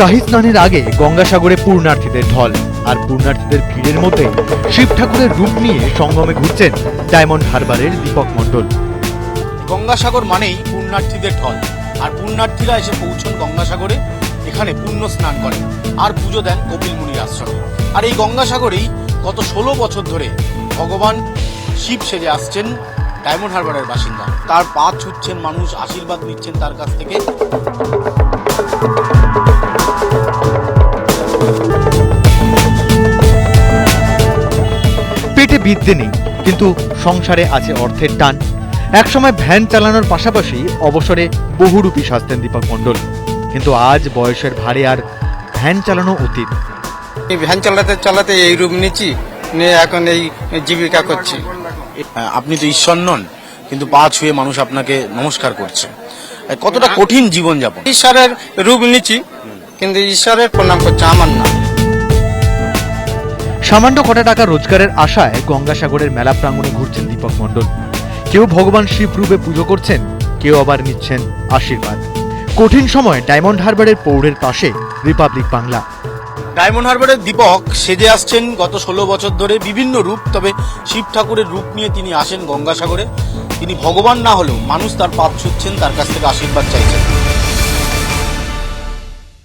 শাহী স্নানের আগে গঙ্গাসাগরে পূর্ণার্থীদের ঢল, আর পূর্ণার্থীদের ভিড়ের মধ্যে শিব ঠাকুরের রূপ নিয়ে সঙ্গমে ঘুরছেন ডায়মন্ড হারবারের দীপক মণ্ডল। গঙ্গাসাগর মানেই পূর্ণার্থীদের ঢল, আর পূর্ণার্থীরা এসে পৌঁছন গঙ্গাসাগরে, এখানে পুণ্য স্নান করেন আর পুজো দেন কপিল মুনির আশ্রমে। আর এই গঙ্গাসাগরেই গত 16 বছর ধরে ভগবান শিব সেজে আসছেন ডায়মন্ড হারবারের বাসিন্দা। তার পা ছুটছেন মানুষ, আশীর্বাদ নিচ্ছেন তার কাছ থেকে। পেটে বিদ্যে নেই, কিন্তু সংসারে আছে অর্থের টান। একসময় ভ্যান চালানোর পাশাপাশি অবসরে বহুরূপী সাজতেন দীপক মণ্ডল, কিন্তু আজ বয়সের ভারে আর ভ্যান চালানো অতীত। এই ভ্যান চালাতে চালাতে এই রূপ নিচ্ছি, নিয়ে এখন এই জীবিকা করছি। আপনি তো ঈশ্বর নন, কিন্তু পা ছুঁয়ে মানুষ আপনাকে নমস্কার করছে। কতটা কঠিন জীবনযাপন। ঈশ্বরের রূপ নিচ্ছি, কিন্তু ঈশ্বরের প্রণাম করছে, আমার না। সামান্য কটা টাকা রোজগারের আশায় গঙ্গাসাগরের মেলা প্রাঙ্গণে ঘুরছেন দীপক মণ্ডল। কেউ ভগবান শিব রূপে পুজো করছেন, কেউ আবার নিচ্ছেন আশীর্বাদ। কঠিন সময় ডায়মন্ড হারবারের পৌড়ের পাশে রিপাবলিক বাংলা। ডায়মন্ড হারবারের দীপক সেজে আসছেন গত 16 বছর ধরে বিভিন্ন রূপ, তবে শিব ঠাকুরের রূপ নিয়ে তিনি আসেন গঙ্গাসাগরে। তিনি ভগবান না হলেও মানুষ তার পাপ ছুঁচ্ছেন, তার কাছ থেকে আশীর্বাদ চাইছেন।